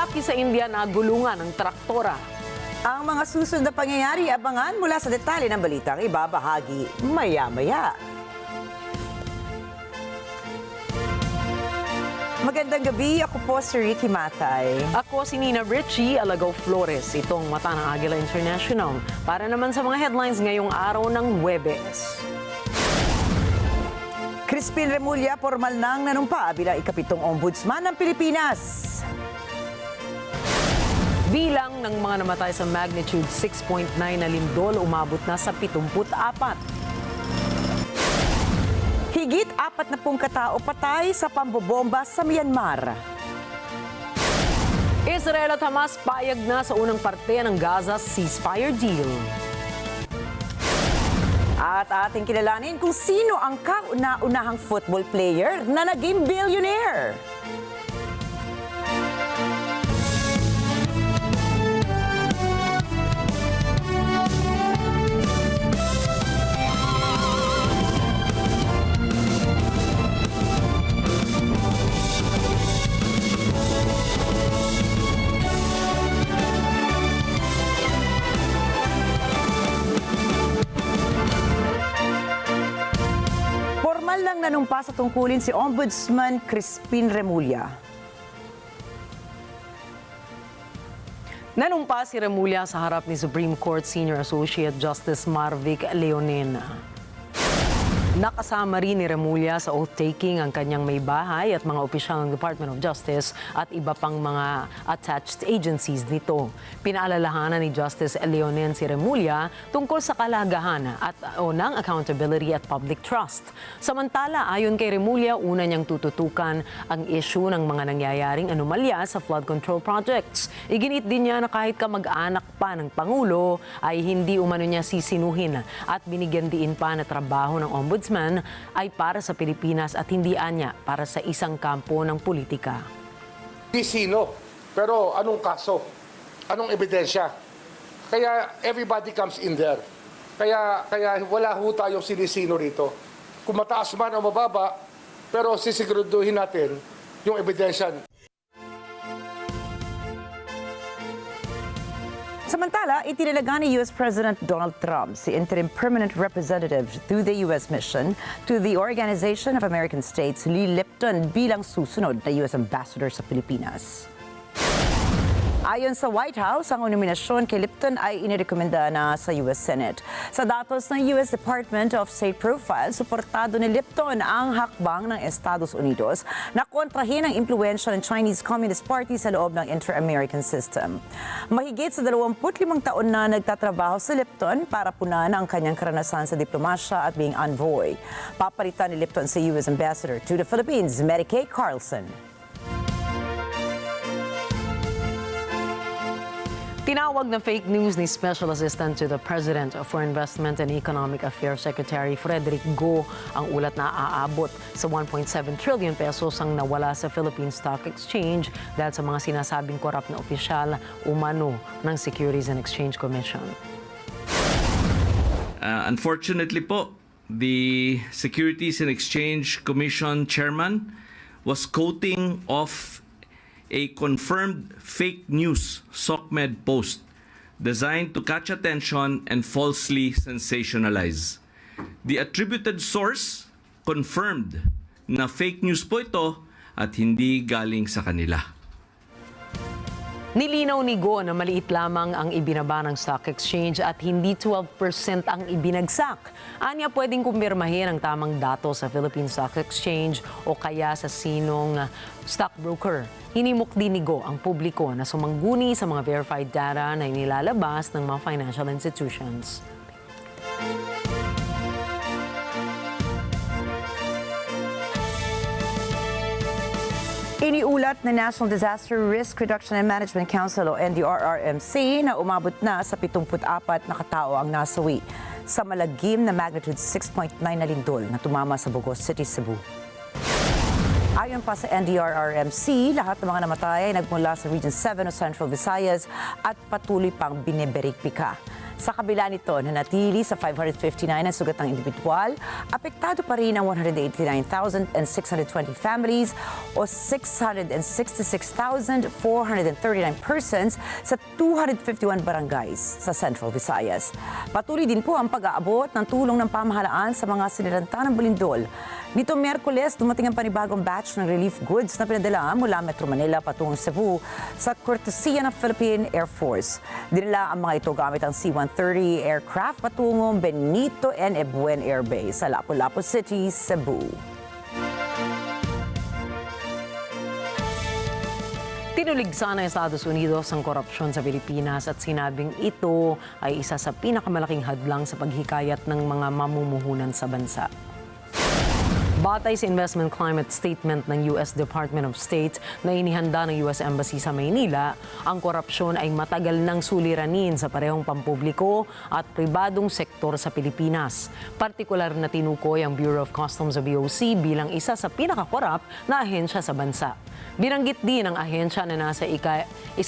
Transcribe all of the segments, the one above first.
Lalaki sa India na gulungan ng traktora. Ang mga susunod na pangyayari, abangan mula sa detalye ng balitang ibabahagi maya-maya. Magandang gabi, ako po si Ricky Matay. Ako si Nina Richie Alagaw Flores, itong mata ng Agila International. Para naman sa mga headlines ngayong araw ng Huwebes. Crispin Remulla, formal nang nanumpa bilang ikapitong Ombudsman ng Pilipinas. Bilang ng mga namatay sa magnitude 6.9 na lindol umabot na sa 74. Higit 40 katao patay sa pambobomba sa Myanmar. Israel at Hamas payag na sa unang parte ng Gaza ceasefire deal. At ating kilalanin kung sino ang kauna-unahang football player na naging billionaire. Formal lang nanumpa sa tungkulin si Ombudsman Crispin Remulla. Nanumpa si Remulla sa harap ni Supreme Court Senior Associate Justice Marvic Leonena. Nakasama rin ni Remulla sa oath-taking ang kanyang may bahay at mga opisyal ng Department of Justice at iba pang mga attached agencies nito. Pinaalalahanan ni Justice Leonen si Remulla tungkol sa kalagahan at ng accountability at public trust. Samantala, ayon kay Remulla, una niyang tututukan ang issue ng mga nangyayaring anomalya sa flood control projects. Iginit din niya na kahit kamag-anak pa ng Pangulo ay hindi umano niya sisinuhin at binigyan diin pa na trabaho ng Ombudsman ay para sa Pilipinas at hindi anya para sa isang kampo ng politika. Di sino, pero anong kaso? Anong ebidensya? Kaya everybody comes in there. Kaya wala ho tayong sinisino rito. Kung mataas man o mababa, pero sisiguraduhin natin yung ebidensya. Samantala, itinalaga ni U.S. President Donald Trump si interim permanent representative through the U.S. mission to the Organization of American States, LIPTON, bilang susunod na U.S. Ambassador sa Pilipinas. Ayon sa White House, ang nominasyon kay Lipton ay inirekomenda na sa U.S. Senate. Sa datos ng U.S. Department of State Profile, suportado ni Lipton ang hakbang ng Estados Unidos na kontrahin ang impluwensya ng Chinese Communist Party sa loob ng inter-American system. Mahigit sa 25 taon na nagtatrabaho si Lipton para punan ang kanyang karanasan sa diplomasya at being envoy. Papalitan ni Lipton sa U.S. Ambassador to the Philippines, Mary Kay Carlson. Tinawag na fake news ni Special Assistant to the President for Investment and Economic Affairs Secretary Frederick ang ulat na aabot sa 1.7 trillion pesos ang nawala sa Philippine Stock Exchange dahil sa mga sinasabing korap na opisyal umano ng Securities and Exchange Commission. Unfortunately po, the Securities and Exchange Commission chairman was quoting off a confirmed fake news SOCMED post designed to catch attention and falsely sensationalize. The attributed source confirmed na fake news po ito at hindi galing sa kanila. Nilinaw ni Go na maliit lamang ang ibinaba ng stock exchange at hindi 12% ang ibinagsak. Anya pwedeng kumpirmahin ang tamang datos sa Philippine Stock Exchange o kaya sa sinong stockbroker. Hinimok din ni Go ang publiko na sumangguni sa mga verified data na inilalabas ng mga financial institutions. Iniulat ng National Disaster Risk Reduction and Management Council o NDRRMC na umabot na sa 74 na katao ang nasawi sa malagim na magnitude 6.9 na lindol na tumama sa Bogos City, Cebu. Ayon pa sa NDRRMC, lahat ng mga namatay ay nagmula sa Region 7 o Central Visayas at patuloy pang biniberipika. Sa kabila nito, nanatili sa 559 ang sugat ng individual, apektado pa rin ang 189,620 families o 666,439 persons sa 251 barangays sa Central Visayas. Patuloy din po ang pag-aabot ng tulong ng pamahalaan sa mga sinilanta ng bulindol. Nito Miyerkules, dumating ang panibagong batch ng relief goods na pinadala mula Metro Manila patungong Cebu sa kortesiya ng Philippine Air Force. Dinala ang mga ito gamit ang C-130 aircraft patungong Benito N. Ebuen Air Base sa Lapu-Lapu City, Cebu. Tinuligsa ng Estados Unidos ang korupsyon sa Pilipinas at sinabing ito ay isa sa pinakamalaking hadlang sa paghikayat ng mga mamumuhunan sa bansa. Batay sa investment climate statement ng U.S. Department of State na inihanda ng U.S. Embassy sa Maynila, ang korupsyon ay matagal nang suliranin sa parehong pampubliko at pribadong sektor sa Pilipinas. Partikular na tinukoy ang Bureau of Customs o BOC bilang isa sa pinakakorap na ahensya sa bansa. Binanggit din ang ahensya na nasa 114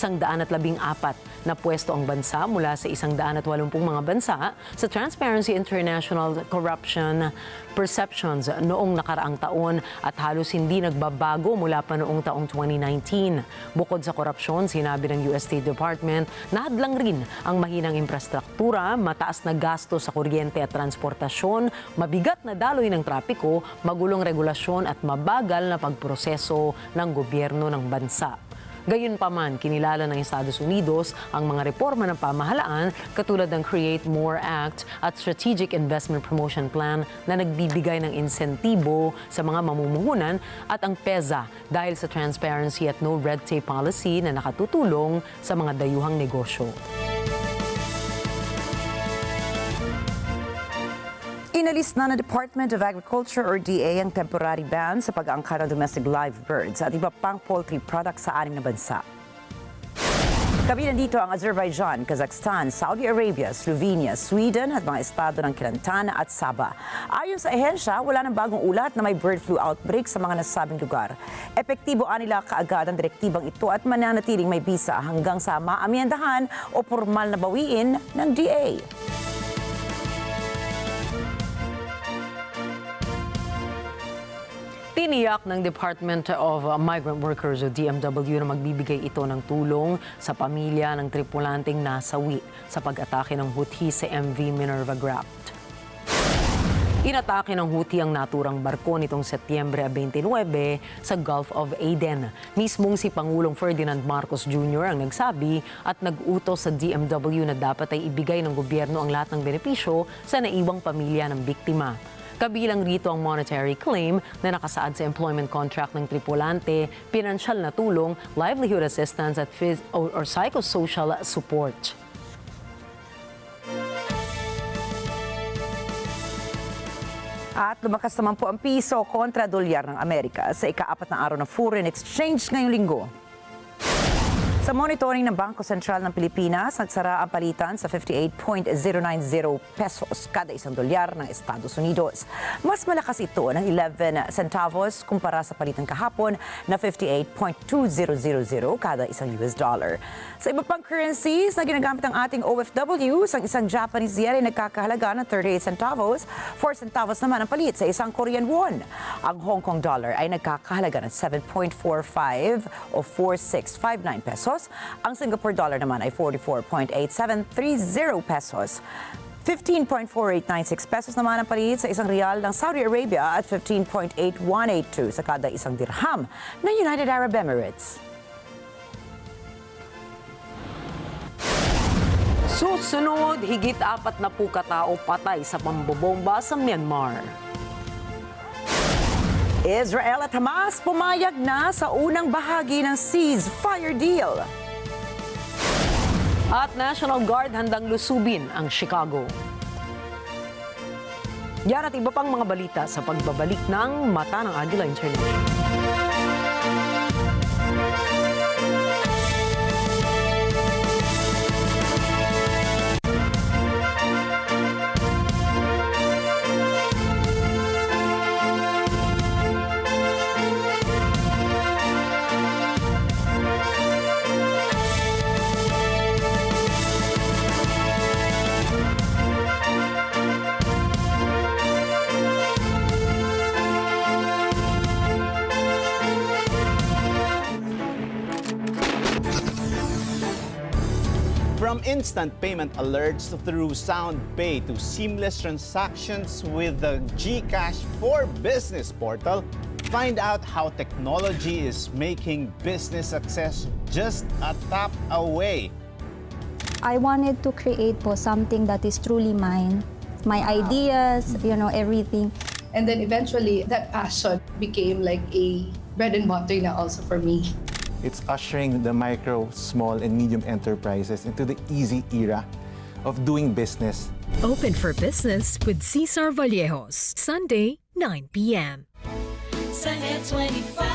na pwesto ang bansa mula sa 180 mga bansa sa Transparency International Corruption Perceptions noong nakaraang taon at halos hindi nagbabago mula pa noong taong 2019. Bukod sa korupsyon, sinabi ng US State Department na hadlang rin ang mahinang infrastruktura, mataas na gasto sa kuryente at transportasyon, mabigat na daloy ng trapiko, magulong regulasyon at mabagal na pagproseso ng gobyerno ng bansa. Gayunpaman, kinilala ng Estados Unidos ang mga reforma ng pamahalaan katulad ng Create More Act at Strategic Investment Promotion Plan na nagbibigay ng insentibo sa mga mamumuhunan at ang PESA dahil sa transparency at no red tape policy na nakatutulong sa mga dayuhang negosyo. Inalis na ng Department of Agriculture or DA ang temporary ban sa pag-aangkar ng domestic live birds at iba pang poultry products sa 6 na bansa. Kabilang dito ang Azerbaijan, Kazakhstan, Saudi Arabia, Slovenia, Sweden at mga estado ng Kelantan at Sabah. Ayon sa ehensya, wala nang bagong ulat na may bird flu outbreak sa mga nasabing lugar. Epektibo nila kaagad ang direktibang ito at mananatiling may bisa hanggang sa maamyendahan o pormal na bawiin ng DA. Tiniyak ng Department of Migrant Workers o DMW na magbibigay ito ng tulong sa pamilya ng tripulanteng nasawi sa pag-atake ng Houthi sa MV Minerva Grapt. Inatake ng Houthi ang naturang barko nitong Setyembre 29 sa Gulf of Aden. Mismong si Pangulong Ferdinand Marcos Jr. ang nagsabi at nag-utos sa DMW na dapat ay ibigay ng gobyerno ang lahat ng benepisyo sa naiwang pamilya ng biktima. Kabilang rito ang monetary claim na nakasaad sa employment contract ng tripulante, pinansyal na tulong, livelihood assistance at psychosocial support. At lumakas naman po ang piso kontra dolyar ng Amerika sa ika-4 na araw ng foreign exchange ngayong linggo. Sa monitoring ng Bangko Sentral ng Pilipinas, nagsara ang palitan sa 58.090 pesos kada isang dolyar ng Estados Unidos. Mas malakas ito ng 11 centavos kumpara sa palitan kahapon na 58.2000 kada isang US dollar. Sa iba pang currencies na ginagamit ng ating OFWs, ang isang Japanese yen ay nagkakahalaga ng 38 centavos, 4 centavos naman ang palit sa isang Korean won. Ang Hong Kong dollar ay nagkakahalaga ng 7.45 o 4659 pesos. Ang Singapore dollar naman ay 44.8730 pesos. 15.4896 pesos naman ang palit sa isang riyal ng Saudi Arabia at 15.8182 sa kada isang dirham ng United Arab Emirates. Susunod, higit 40 katao patay sa pambobomba sa Myanmar. Israel at Hamas pumayag na sa unang bahagi ng ceasefire deal. At National Guard handang lusubin ang Chicago. Yan at iba pang mga balita sa pagbabalik ng Mata ng Agila International. From instant payment alerts through Sound Pay to seamless transactions with the GCash for Business portal, find out how technology is making business success just a tap away. I wanted to create po something that is truly mine. My ideas, everything. And then eventually, that passion became like a bread and butter na also for me. It's ushering the micro, small, and medium enterprises into the easy era of doing business. Open for Business with Cesar Vallejos, Sunday, 9 p.m. Sunday 25.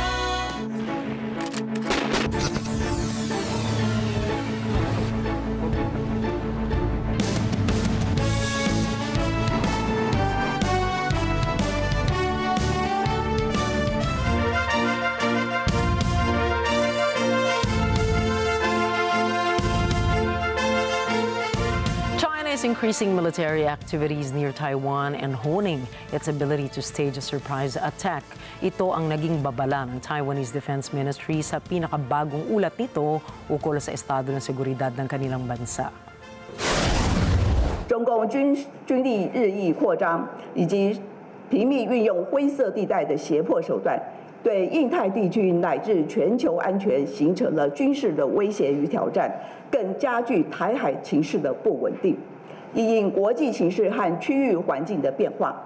Is increasing military activities near Taiwan and honing its ability to stage a surprise attack. Ito ang naging babala ng Taiwanese Defense Ministry sa pinakabagong ulat nito ukol sa estado ng seguridad ng kanilang bansa. 中共军力日益扩张，以及频密运用灰色地带的胁迫手段，对印太地区乃至全球安全形成了军事的威胁与挑战，更加剧台海情势的不稳定。因应国际形势和区域环境的变化，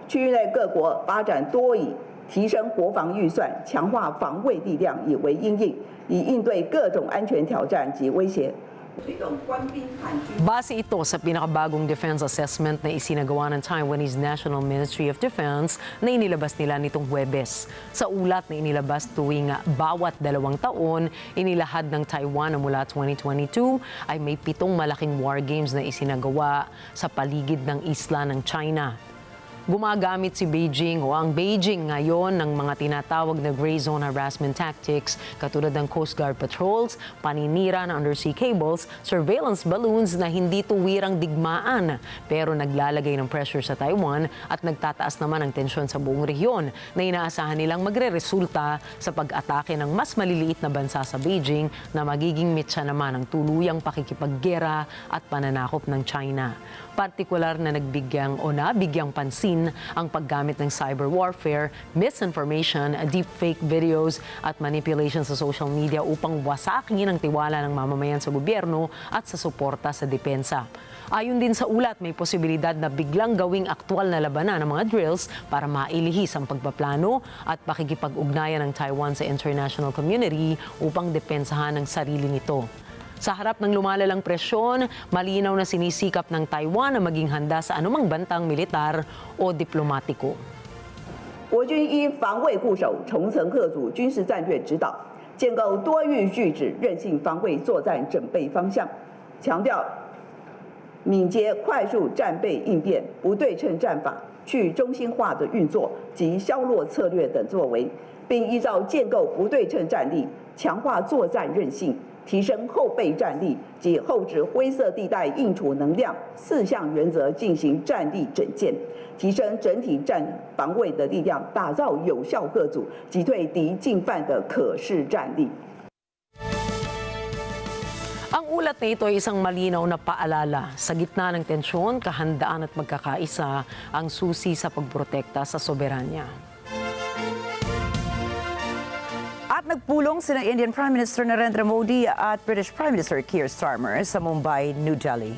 区域内各国发展多以提升国防预算、强化防卫力量以为因应，以应对各种安全挑战及威胁。 Base ito sa pinakabagong defense assessment na isinagawa ng Taiwanese National Ministry of Defense na inilabas nila nitong Huwebes. Sa ulat na inilabas tuwing bawat 2 taon, inilahad ng Taiwan na mula 2022 ay may 7 malaking war games na isinagawa sa paligid ng isla ng China. Gumagamit si Beijing o ang Beijing ngayon ng mga tinatawag na gray zone harassment tactics katulad ng Coast Guard patrols, paninira ng undersea cables, surveillance balloons na hindi tuwirang digmaan pero naglalagay ng pressure sa Taiwan at nagtataas naman ang tensyon sa buong rehiyon na inaasahan nilang magre-resulta sa pag-atake ng mas maliliit na bansa sa Beijing na magiging mitsa naman ang tuluyang pakikipaggera at pananakop ng China. Partikular na nabigyang pansin ang paggamit ng cyber warfare, misinformation, deepfake videos at manipulation sa social media upang wasakin ang tiwala ng mamamayan sa gobyerno at sa suporta sa depensa. Ayon din sa ulat, may posibilidad na biglang gawing aktwal na labanan ng mga drills para mailihis ang pagpaplano at pakikipag-ugnayan ng Taiwan sa international community upang depensahan ang sarili nito. Sa harap ng lumalalang presyon, malinaw na sinisikap ng Taiwan na maging handa sa anumang bantang militar o diplomatiko. 我军依防卫固守、重层贺阻军事战略指导，建构多域拒止韧性防卫作战准备方向，强调敏捷快速战备应变、不对称战法、去中心化的运作及削弱策略等作为，并依照建构不对称战力、强化作战韧性、 提升后备战力及后置灰色地带应处能量4项原则进行战力整建，提升整体战防卫的力量，打造有效嚇阻、击退敌进犯的可视战力。 Ang ulat na ito ay isang malinaw na paalala. Sa gitna ng tensyon, kahandaan at magkakaisa ang susi sa pagprotekta sa soberanya. At nagpulong sina Indian Prime Minister Narendra Modi at British Prime Minister Keir Starmer sa Mumbai, New Delhi.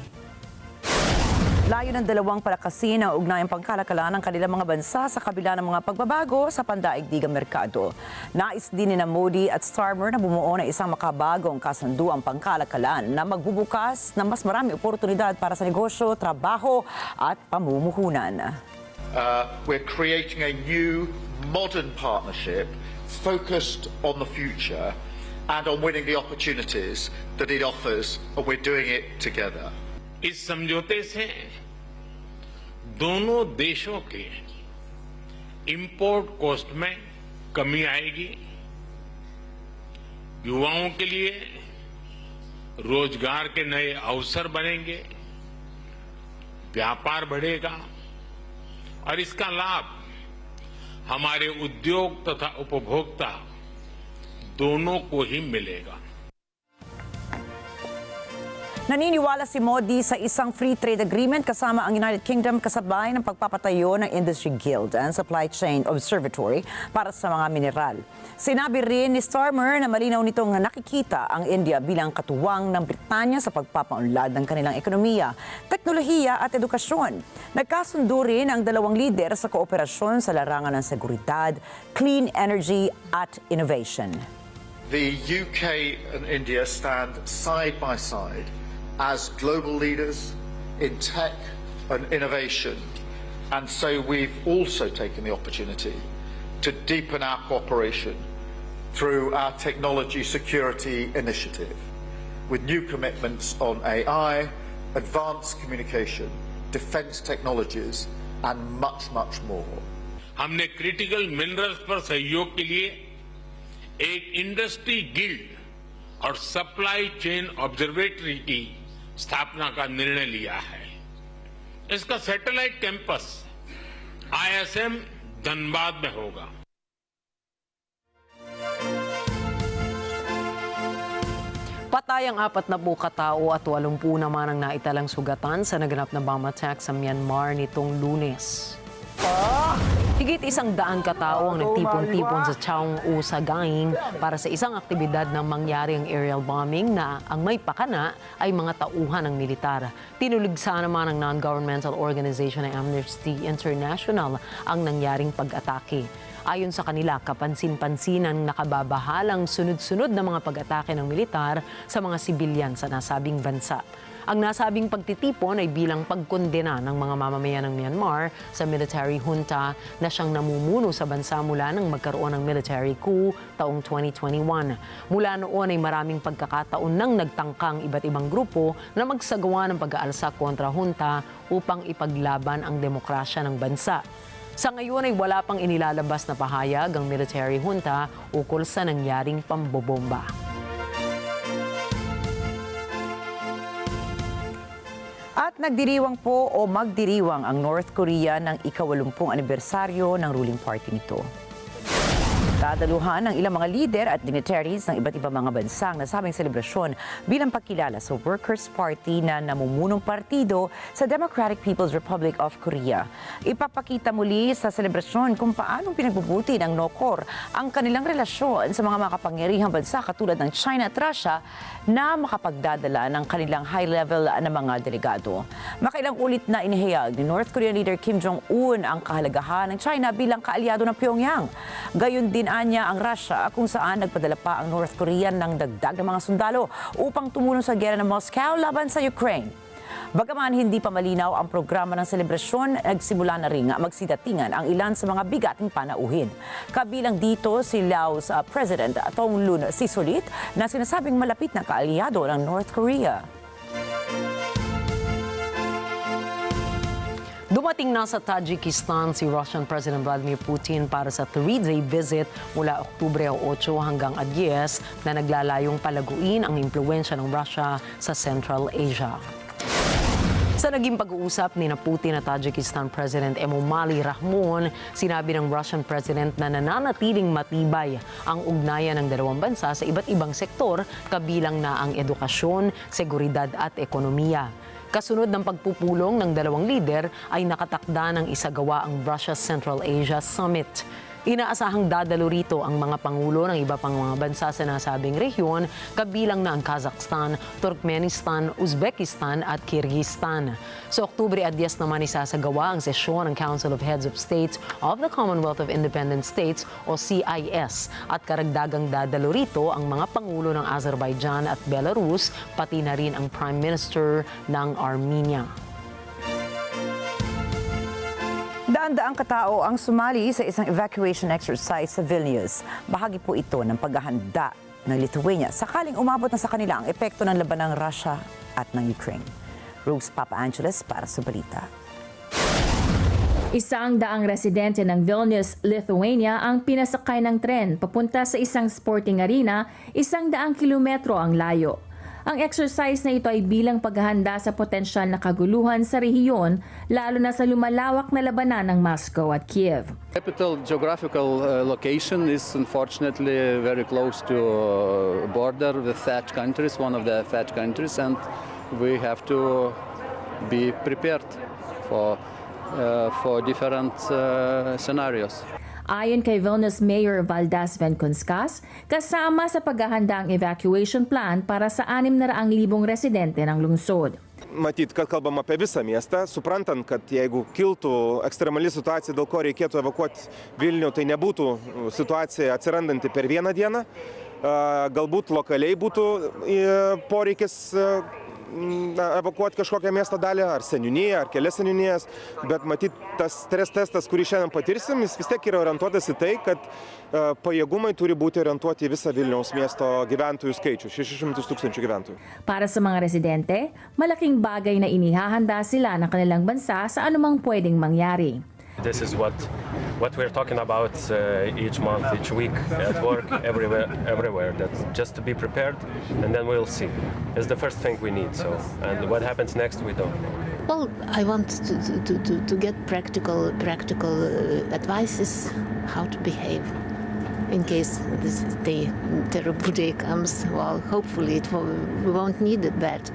Layo ng dalawang palakasin ang ugnayang pagkalakalan ng kanilang mga bansa sa kabila ng mga pagbabago sa pandaigdigang merkado. Nais din ni Modi at Starmer na bumuo ng isang makabagong kasunduang pangkalakalan na magbubukas ng mas maraming oportunidad para sa negosyo, trabaho at pamumuhunan. We're creating a new, modern partnership focused on the future and on winning the opportunities that it offers, and we're doing it together. इस समझौते से दोनों देशों के import cost में कमी आएगी, युवाओं के लिए रोजगार के नए अवसर बनेंगे, व्यापार बढ़ेगा और इसका लाभ हमारे उद्योग तथा उपभोक्ता दोनों को ही मिलेगा. Naniniwala si Modi sa isang free trade agreement kasama ang United Kingdom kasabay ng pagpapatayo ng Industry Guild and Supply Chain Observatory para sa mga mineral. Sinabi rin ni Starmer na malinaw nitong nakikita ang India bilang katuwang ng Britanya sa pagpapaunlad ng kanilang ekonomiya, teknolohiya at edukasyon. Nagkasundo rin ang dalawang lider sa kooperasyon sa larangan ng seguridad, clean energy at innovation. The UK and India stand side by side as global leaders in tech and innovation, and so we've also taken the opportunity to deepen our cooperation through our Technology Security Initiative, with new commitments on AI, advanced communication, defence technologies, and much, much more. हमने critical minerals पर सहयोग के लिए एक industry guild और supply chain observatory की स्थापना का निर्णय लिया है। इसका सैटेलाइट कैंपस ISM धनबाद में होगा। Patay ang 40 katao at 80 naman ang naitalang sugatan sa naganap na bomb attack sa Myanmar nitong Lunes. Higit 100 katao ang nagtipon-tipon sa Chaung O Sagaing para sa isang aktibidad ng mangyaring aerial bombing na ang may pakana ay mga tauhan ng militar. Tinuligsa naman ng non-governmental organization na Amnesty International ang nangyaring pag-atake. Ayon sa kanila, kapansin-pansin ang nakababahalang sunod-sunod na mga pag-atake ng militar sa mga sibilyan sa nasabing bansa. Ang nasabing pagtitipon ay bilang pagkondena ng mga mamamayan ng Myanmar sa military junta na siyang namumuno sa bansa mula nang magkaroon ng military coup taong 2021. Mula noon ay maraming pagkakataon nang nagtangkang iba't ibang grupo na magsagawa ng pag-aalsa kontra junta upang ipaglaban ang demokrasya ng bansa. Sa ngayon ay wala pang inilalabas na pahayag ang military junta ukol sa nangyaring pambobomba. At nagdiriwang po o magdiriwang ang North Korea ng ika-80 anibersaryo ng ruling party nito. Dadaluhan ng ilang mga lider at dignitaries ng iba't ibang mga bansa ang nasabing selebrasyon bilang pagkilala sa Workers' Party na namumunong partido sa Democratic People's Republic of Korea. Ipapakita muli sa selebrasyon kung paanong pinagbubuti ng NOCOR ang kanilang relasyon sa mga makapangyarihang bansa katulad ng China at Russia na makapagdadala ng kanilang high-level na mga delegado. Makailang ulit na inihayag ni North Korean leader Kim Jong-un ang kahalagahan ng China bilang kaalyado ng Pyongyang. Gayon din anya ang Russia kung saan nagpadala pa ang North Korea ng dagdag na mga sundalo upang tumulong sa giyera ng Moscow laban sa Ukraine. Bagaman hindi pa malinaw ang programa ng selebrasyon, nagsimula na rin magsidatingan ang ilan sa mga bigating panauhin. Kabilang dito si Laos President Thongloun Sisolit na sinasabing malapit na kaalyado ng North Korea. Dumating na sa Tajikistan si Russian President Vladimir Putin para sa 3-day visit mula Oktubre 8 hanggang 10 na naglalayong palaguin ang impluwensya ng Russia sa Central Asia. Sa naging pag-uusap ni Putin at Tajikistan President Emomali Rahmon, sinabi ng Russian President na nananatiling matibay ang ugnayan ng dalawang bansa sa iba't ibang sektor, kabilang na ang edukasyon, seguridad at ekonomiya. Kasunod ng pagpupulong ng dalawang lider ay nakatakda ng isagawa ang Russia Central Asia Summit. Inaasahang dadalo rito ang mga pangulo ng iba pang mga bansa sa nasabing rehiyon, kabilang na ang Kazakhstan, Turkmenistan, Uzbekistan at Kyrgyzstan. Sa Oktubre 10 naman isasagawa ang sesyon ng Council of Heads of States of the Commonwealth of Independent States o CIS at karagdagang dadalo rito ang mga pangulo ng Azerbaijan at Belarus, pati na rin ang Prime Minister ng Armenia. Daan-daang katao ang sumali sa isang evacuation exercise sa Vilnius. Bahagi po ito ng paghahanda ng Lithuania sakaling umabot na sa kanila ang epekto ng laban ng Russia at ng Ukraine. Rose Papa Angeles para sa balita. 100 residente ng Vilnius, Lithuania ang pinasakay ng tren papunta sa isang sporting arena 100 kilometro ang layo. Ang exercise na ito ay bilang paghahanda sa potensyal na kaguluhan sa rehiyon, lalo na sa lumalawak na labanan ng Moscow at Kiev. Capital geographical location is unfortunately very close to border with THAAD countries, one of the THAAD countries, and we have to be prepared for different scenarios. Ayon kay Vilnius Mayor Valdas Venkonskas, kasama sa paghahanda ang evacuation plan para sa 600,000 residente ng lungsod. Matyt, kad kalbam apie visą miestą, suprantant, kad jeigu kiltų ekstremali situacija, dėl ko reikėtų evakuoti Vilnių, tai nebūtų situacija atsirandanti per vieną dieną. Galbūt lokaliai būtų poreikis evakuoti kažkokią miesto dalį, ar seniūniją, ar kelias seniūnijas, bet matyt, tas stres testas, kurį šiandien patirsim, jis vis tiek yra orientuotas į tai, kad pajėgumai turi būti orientuoti į visą Vilniaus miesto gyventojų skaičių, 600,000 gyventojų. Para sa mga residente, malaking bagay na inihahanda sila ng kanilang bansa sa anumang pwedeng mangyari. This is what we're talking about each month, each week, at work, everywhere. That's just to be prepared, and then we'll see. It's the first thing we need. So, and what happens next, we don't know. Well, I want to get practical advices how to behave in case the terrible day comes. Well, hopefully we won't need that,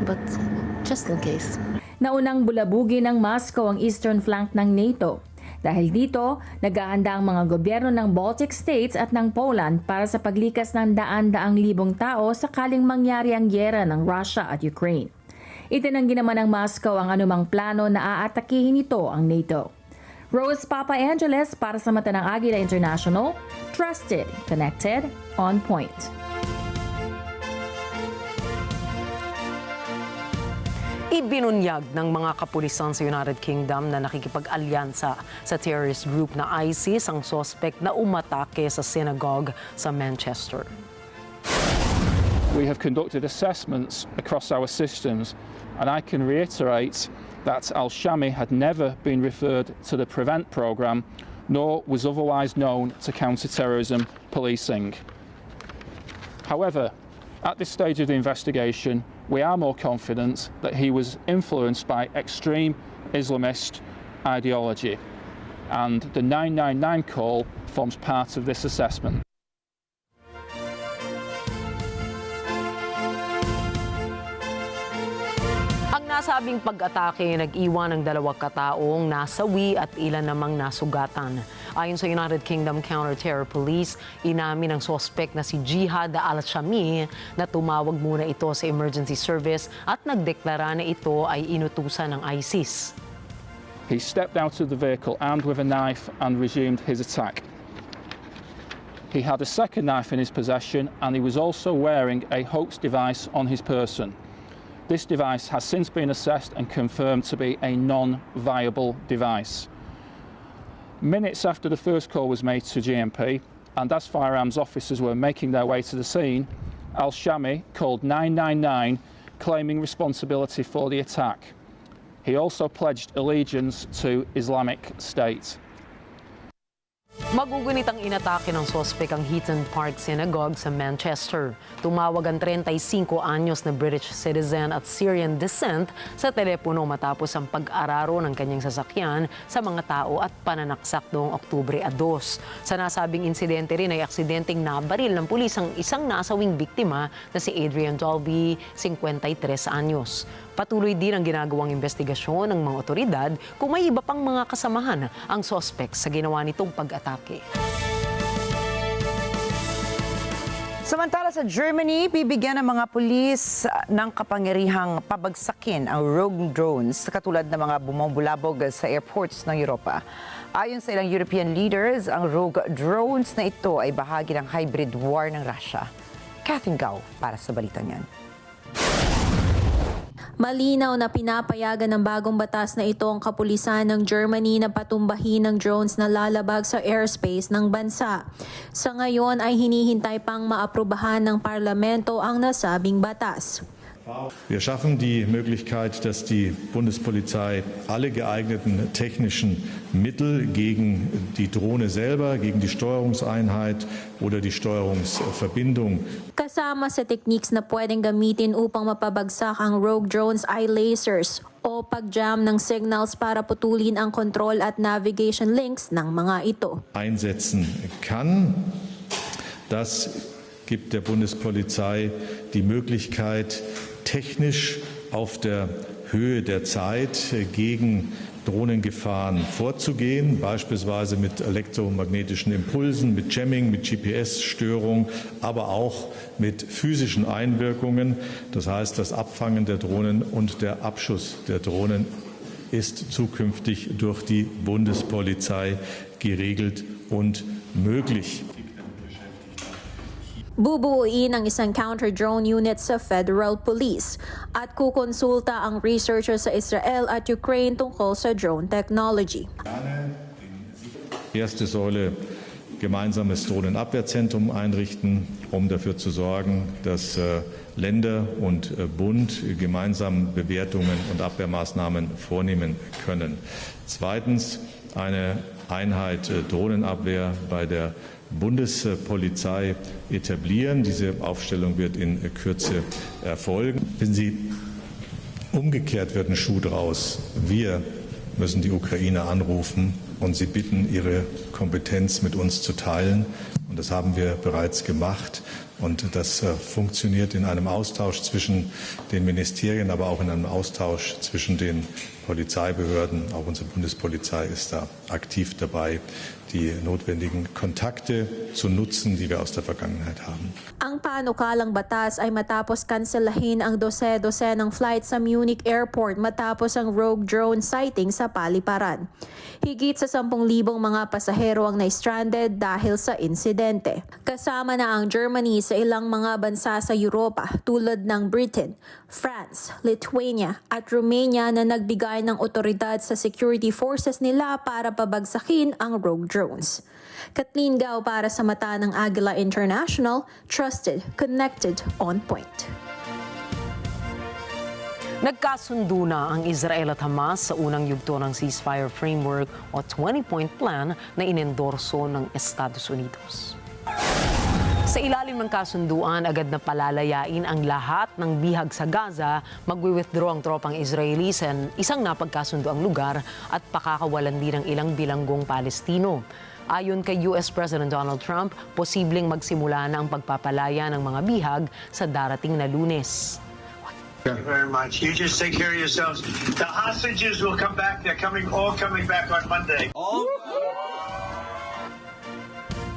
but just in case. Naunang bulabugin ng Moscow ang eastern flank ng NATO. Dahil dito, naghahanda ang mga gobyerno ng Baltic States at ng Poland para sa paglikas ng daan-daang libong tao sakaling mangyari ang gyera ng Russia at Ukraine. Itinanggi naman ng Moscow ang anumang plano na aatakihin nito ang NATO. Rose Papa Angeles para sa mata ng Agila International, trusted, connected, on point. Ibinunyag ng mga kapulisan sa United Kingdom na nakikipag-alyansa sa terrorist group na ISIS ang suspect na umatake sa synagogue sa Manchester. We have conducted assessments across our systems, and I can reiterate that Al-Shami had never been referred to the PREVENT programme, nor was otherwise known to counter-terrorism policing. However, at this stage of the investigation, we are more confident that he was influenced by extreme Islamist ideology, and the 999 call forms part of this assessment. Ang nasabing pag-atake nag-iwan ng 2 kataong nasawi at ilan namang nasugatan. Ayon sa United Kingdom Counter-Terror Police, inamin ng suspect na si Jihad al-Shami na tumawag muna ito sa emergency service at nagdeklara na ito ay inutusan ng ISIS. He stepped out of the vehicle armed with a knife and resumed his attack. He had a second knife in his possession, and he was also wearing a hoax device on his person. This device has since been assessed and confirmed to be a non-viable device. Minutes after the first call was made to GMP, and as firearms officers were making their way to the scene, Al-Shami called 999, claiming responsibility for the attack. He also pledged allegiance to Islamic State. Magugunit ang inatake ng sospek ang Heaton Park Synagogue sa Manchester. Tumawag ang 35 anyos na British citizen at Syrian descent sa telepono matapos ang pag-araro ng kanyang sasakyan sa mga tao at pananaksak noong Oktubre 2. Sa nasabing insidente rin ay aksidenteng nabaril ng pulis ang isang nasawing biktima na si Adrian Dolby, 53 anyos. Patuloy din ang ginagawang investigasyon ng mga otoridad kung may iba pang mga kasamahan ang sospek sa ginawa nitong pag-atake. Samantala sa Germany, bibigyan ng mga pulis ng kapangyarihang pabagsakin ang rogue drones katulad ng mga bumabulabog sa airports ng Europa. Ayon sa ilang European leaders, ang rogue drones na ito ay bahagi ng hybrid war ng Russia. Catherine Gao para sa balitang yan. Malinaw na pinapayagan ng bagong batas na ito ang kapulisan ng Germany na patumbahin ng drones na lalabag sa airspace ng bansa. Sa ngayon ay hinihintay pang maaprubahan ng parlamento ang nasabing batas. Wir schaffen die Möglichkeit, dass die Bundespolizei alle geeigneten technischen Mittel gegen die Drohne selber, gegen die Steuerungseinheit oder die Steuerungsverbindung. Kasama sa techniques na pwedeng gamitin upang mapabagsak ang rogue drones ay lasers o pag-jam ng signals para putulin ang control at navigation links ng mga ito. Einsetzen kann. Das gibt der Bundespolizei die Möglichkeit, technisch auf der Höhe der Zeit gegen Drohnengefahren vorzugehen, beispielsweise mit elektromagnetischen Impulsen, mit Jamming, mit GPS-Störung, aber auch mit physischen Einwirkungen. Das heißt, das Abfangen der Drohnen und der Abschuss der Drohnen ist zukünftig durch die Bundespolizei geregelt und möglich. Bubuuin ang isang counter-drone unit sa Federal Police at kukonsulta ang researcher sa Israel at Ukraine tungkol sa drone technology. Erste Säule, gemeinsames Drohnenabwehrzentrum einrichten, um dafür zu sorgen, dass Länder und Bund gemeinsam Bewertungen und Abwehrmaßnahmen vornehmen können. Zweitens eine Einheit Drohnenabwehr bei der Bundespolizei etablieren. Diese Aufstellung wird in Kürze erfolgen. Wenn Sie umgekehrt wird ein Schuh draus. Wir müssen die Ukraine anrufen und sie bitten, ihre Kompetenz mit uns zu teilen. Und das haben wir bereits gemacht. Und das funktioniert in einem Austausch zwischen den Ministerien, aber auch in einem Austausch zwischen den Polizeibehörden. Auch unsere Bundespolizei ist da aktiv dabei, die notwendigen Kontakte zu nutzen, die wir aus der Vergangenheit haben. Ang panukalang batas ay matapos kanselahin ang dose-dosenang flight sa Munich Airport matapos ang rogue drone sighting sa paliparan. Higit sa 10,000 mga pasahero ang na-stranded dahil sa insidente. Kasama na ang Germany sa ilang mga bansa sa Europa tulad ng Britain, France, Lithuania at Romania na nagbigay ng otoridad sa security forces nila para pabagsakin ang rogue drones. Kathleen Gao para sa mata ng Agila International, trusted, connected, on point. Nagkasundo na ang Israel at Hamas sa unang yugto ng ceasefire framework o 20-point plan na inendorso ng Estados Unidos. Sa ilalim ng kasunduan, agad na palalayain ang lahat ng bihag sa Gaza, magwi-withdraw ang tropang Israeli sa isang napagkasundo ang lugar at pakakawalan din ng ilang bilanggong Palestino. Ayon kay US President Donald Trump, posibleng magsimula na ang pagpapalaya ng mga bihag sa darating na Lunes. Thank you very much. You just take care of yourselves. The hostages will come back. They're all coming back on Monday.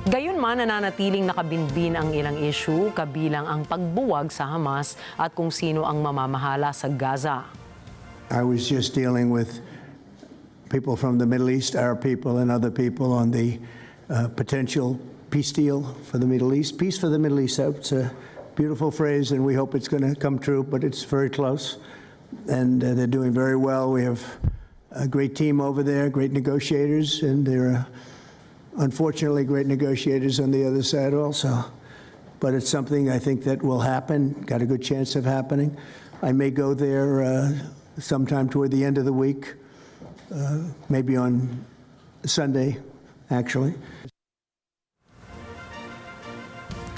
Gayunman, nananatiling nakabinbin ang ilang issue, kabilang ang pagbuwag sa Hamas at kung sino ang mamamahala sa Gaza. I was just dealing with people from the Middle East, Arab people and other people on the potential peace deal for the Middle East. Peace for the Middle East, it's a beautiful phrase and we hope it's going to come true, but it's very close. And they're doing very well. We have a great team over there, great negotiators, and they're unfortunately great negotiators on the other side also. But it's something I think that will happen, got a good chance of happening. I may go there sometime toward the end of the week, maybe on Sunday, actually.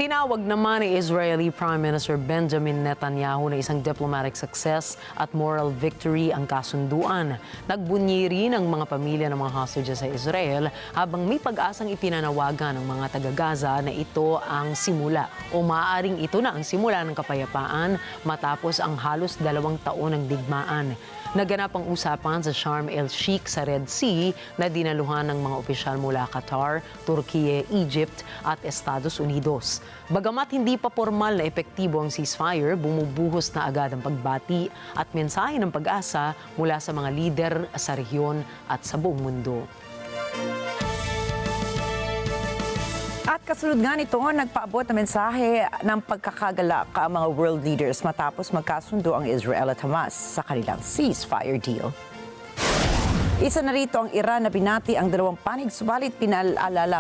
Tinawag naman ni Israeli Prime Minister Benjamin Netanyahu na isang diplomatic success at moral victory ang kasunduan. Nagbunyi rin ang mga pamilya ng mga hostages sa Israel habang may pag-asang ipinanawagan ng mga taga-Gaza na ito ang simula o maaaring ito na ang simula ng kapayapaan matapos ang halos 2 taon ng digmaan. Naganap ang usapan sa Sharm el-Sheikh sa Red Sea na dinaluhan ng mga opisyal mula Qatar, Turkiye, Egypt at Estados Unidos. Bagamat hindi pa formal na epektibo ang ceasefire, bumubuhos na agad ang pagbati at mensahe ng pag-asa mula sa mga lider sa rehiyon at sa buong mundo. At kasunod nga nito, nagpaabot na mensahe ng pagkakagalak ang mga world leaders matapos magkasundo ang Israel at Hamas sa kanilang ceasefire deal. Isa na rito ang Iran na binati ang dalawang panig, subalit pinaalala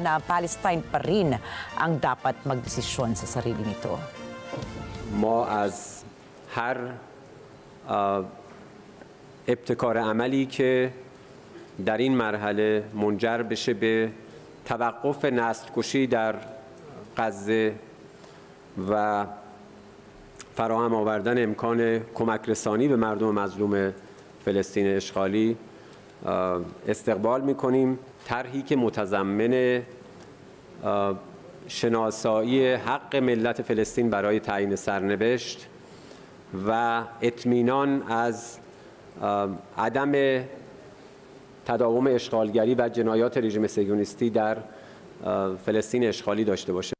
na Palestine pa rin ang dapat magdesisyon sa sarili nito. ما از هر ابتکار عملی که در این مرحله منجر بشه به توقف نسل‌کشی در غزه و فراهم آوردن امکان کمک رسانی به مردم مظلوم فلسطین اشغالی استقبال می‌کنیم. طرحی که متضمن شناسایی حق ملت فلسطین برای تعیین سرنوشت و اطمینان از عدم تداوم اشغالگری و جنایات رژیم صهیونیستی در فلسطین اشغالی داشته باشه.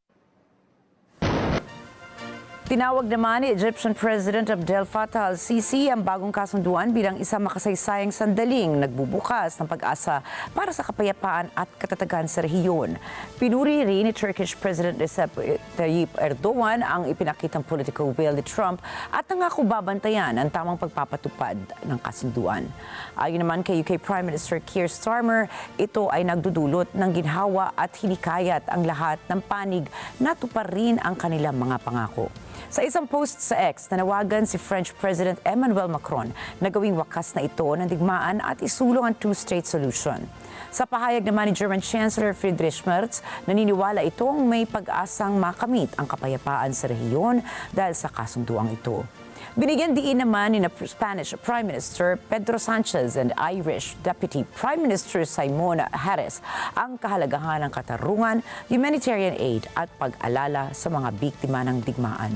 Tinawag naman ni Egyptian President Abdel Fattah al-Sisi ang bagong kasunduan bilang isang makasaysayang sandaling nagbubukas ng pag-asa para sa kapayapaan at katatagan sa rehiyon. Pinuri rin ni Turkish President Recep Tayyip Erdogan ang ipinakitang political will ni Trump at nangako babantayan ang tamang pagpapatupad ng kasunduan. Ayon naman kay UK Prime Minister Keir Starmer, ito ay nagdudulot ng ginhawa at hinikayat ang lahat ng panig na tuparin ang kanilang mga pangako. Sa isang post sa X, nanawagan si French President Emmanuel Macron na gawing wakas na ito ng digmaan at isulong ang two-state solution. Sa pahayag naman ni German Chancellor Friedrich Merz, naniniwala itong may pag-asang makamit ang kapayapaan sa rehiyon dahil sa kasunduang ito. Binigyan diin naman ni Spanish Prime Minister Pedro Sanchez and Irish Deputy Prime Minister Simon Harris ang kahalagahan ng katarungan, humanitarian aid at pag-alala sa mga biktima ng digmaan.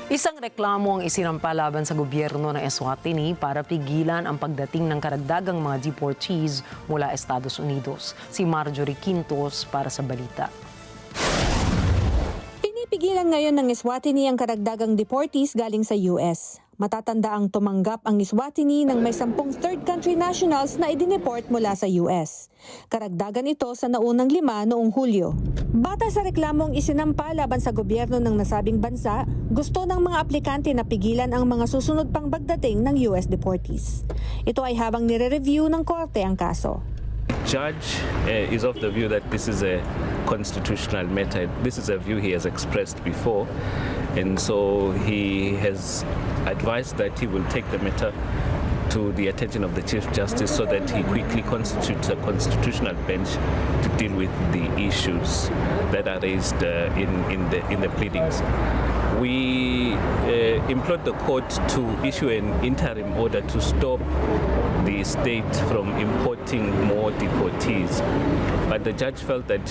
Isang reklamo ang isinampa laban sa gobyerno ng Eswatini para pigilan ang pagdating ng karagdagang mga deportees mula Estados Unidos. Si Marjorie Quintos para sa balita. Pinipigilan ngayon ng Eswatini ang karagdagang deportees galing sa US. Matatanda ang tumanggap ang Eswatini ng may 10 third country nationals na idineport mula sa US. Karagdagan ito sa naunang 5 noong Hulyo. Batay sa reklamong isinampa laban sa gobyerno ng nasabing bansa, gusto ng mga aplikante na pigilan ang mga susunod pang pagdating ng US deportees. Ito ay habang nire-review ng korte ang kaso. Judge is of the view that this is a constitutional matter. This is a view he has expressed before, and so he has advised that he will take the matter to the attention of the Chief Justice so that he quickly constitutes a constitutional bench to deal with the issues that are raised in the pleadings. We implored the court to issue an interim order to stop the state from importing more deportees. But the judge felt that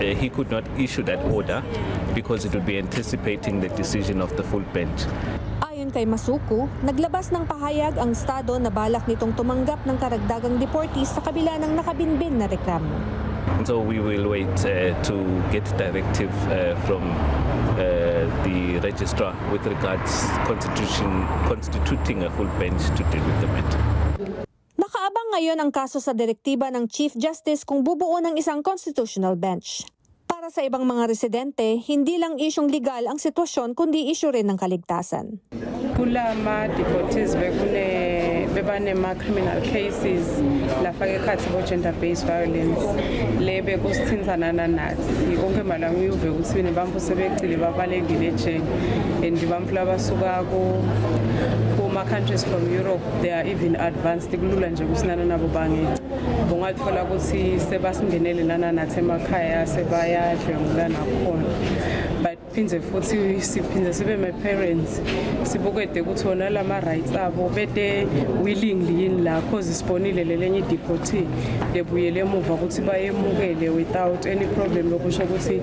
he could not issue that order because it would be anticipating the decision of the full bench. Ayon kay Masuku, naglabas ng pahayag ang estado na balak nitong tumanggap ng karagdagang deportees sa kabila ng nakabinbin na reklamo. So we will wait to get directive from the registrar with regards constituting a full bench to deal with the matter. Nakaabang ngayon ang kaso sa direktiba ng Chief Justice kung bubuo ng isang constitutional bench. Para sa ibang mga residente, hindi lang isyong legal ang sitwasyon kundi isyu rin ng kaligtasan. Kula ma-deportees bebanema-criminal cases lafaka ekhathi bo-gender-based violence le bekusithinzana nathi konke malanga uyuve ukuthi nebamfu sebecile babalekile ejele and bamfu labasuka kuma-countries from Europe, they are even advanced kulula nje kusinana nabo bangeke bungathola ukuthi sebasingenele lana nathi emakhaya sebayadlwengula nakhona but phinde futhi siphinde sibe my-parents sibukede ukuthi wona lama-rights abo bede willingly yini la cause sibonile lelenye i-deportee lebuyele emuva ukuthi bayemukele without any problem lokusho ukuthi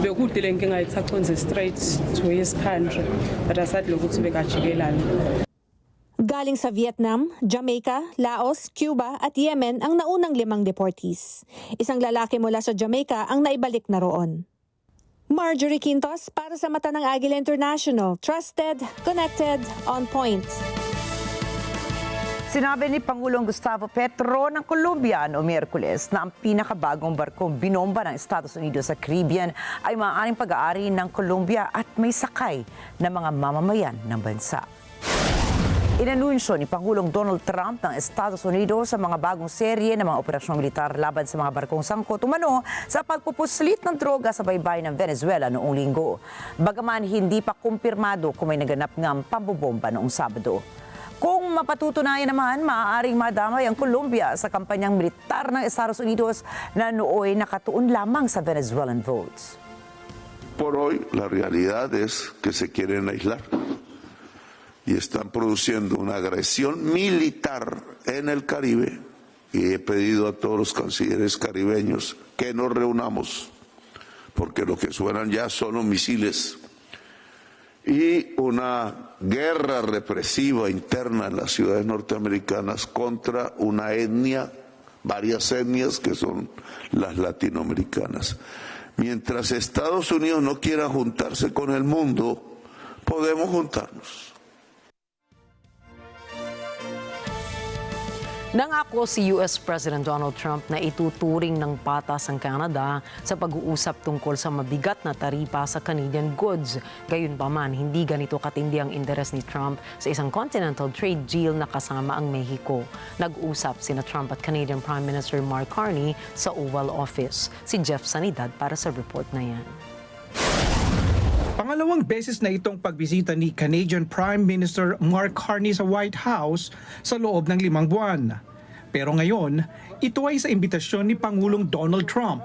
bekude le nkinga ithakhonze straight to his country but asadle ukuthi bekajikelana. Galing sa Vietnam, Jamaica, Laos, Cuba at Yemen ang naunang 5 deportees. Isang lalaki mula sa Jamaica ang naibalik na roon. Marjorie Quintos para sa Mata ng Agila International. Trusted, connected, on point. Sinabi ni Pangulong Gustavo Petro ng Colombia noong Miyerkules na ang pinakabagong barkong binomba ng Estados Unidos sa Caribbean ay maaaring pag-aari ng Colombia at may sakay na mga mamamayan ng bansa. Inanunsyo ni Pangulong Donald Trump ng Estados Unidos sa mga bagong serye ng mga operasyong militar laban sa mga barkong sangkot umano sa pagpupuslit ng droga sa baybayin ng Venezuela noong linggo. Bagaman hindi pa kumpirmado kung may naganap ngang pambobomba noong Sabado. Kung mapatutunayan naman, maaaring madamay ang Colombia sa kampanyang militar ng Estados Unidos na nooy nakatuon lamang sa Venezuelan votes. Por hoy, la realidad es que se quieren aislar y están produciendo una agresión militar en el Caribe. Y he pedido a todos los cancilleres caribeños que nos reunamos, porque lo que suenan ya son los misiles y una guerra represiva interna en las ciudades norteamericanas contra una etnia, varias etnias que son las latinoamericanas. Mientras Estados Unidos no quiera juntarse con el mundo, podemos juntarnos. Nangako si US President Donald Trump na ituturing ng patas ang Canada sa pag-uusap tungkol sa mabigat na taripa sa Canadian goods. Gayunpaman, hindi ganito katindi ang interes ni Trump sa isang continental trade deal na kasama ang Mexico. Nag-usap sina Trump at Canadian Prime Minister Mark Carney sa Oval Office. Si Jeff Sanidad para sa report na yan. Pangalawang beses na itong pagbisita ni Canadian Prime Minister Mark Carney sa White House sa loob ng 5 buwan. Pero ngayon, ito ay sa imbitasyon ni Pangulong Donald Trump.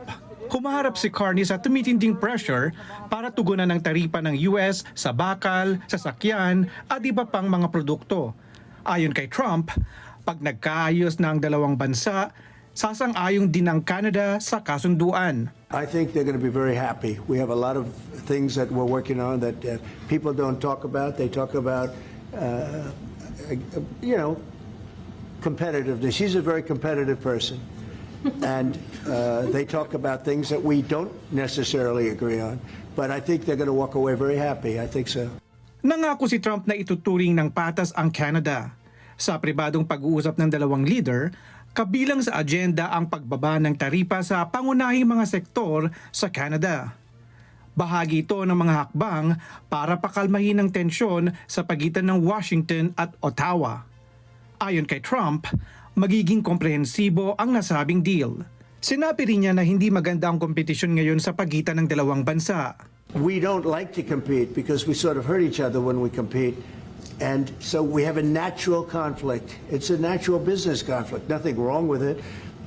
Humaharap si Carney sa tumitinding pressure para tugunan ng taripa ng US sa bakal, sasakyan at iba pang mga produkto. Ayon kay Trump, pag nagkaayos na ang dalawang bansa, sasang-ayong din ang Canada sa kasunduan. I think they're going to be very happy. We have a lot of things that we're working on that people don't talk about. They talk about, competitiveness. She's a very competitive person. And they talk about things that we don't necessarily agree on. But I think they're going to walk away very happy. I think so. Nangako si Trump na ituturing ng patas ang Canada. Sa pribadong pag-uusap ng dalawang leader, kabilang sa agenda ang pagbaba ng taripa sa pangunahing mga sektor sa Canada. Bahagi ito ng mga hakbang para pakalmahin ang tensyon sa pagitan ng Washington at Ottawa. Ayon kay Trump, magiging komprehensibo ang nasabing deal. Sinabi rin niya na hindi maganda ang kompetisyon ngayon sa pagitan ng dalawang bansa. We don't like to compete because we sort of hurt each other when we compete. And so we have a natural conflict. It's a natural business conflict. Nothing wrong with it.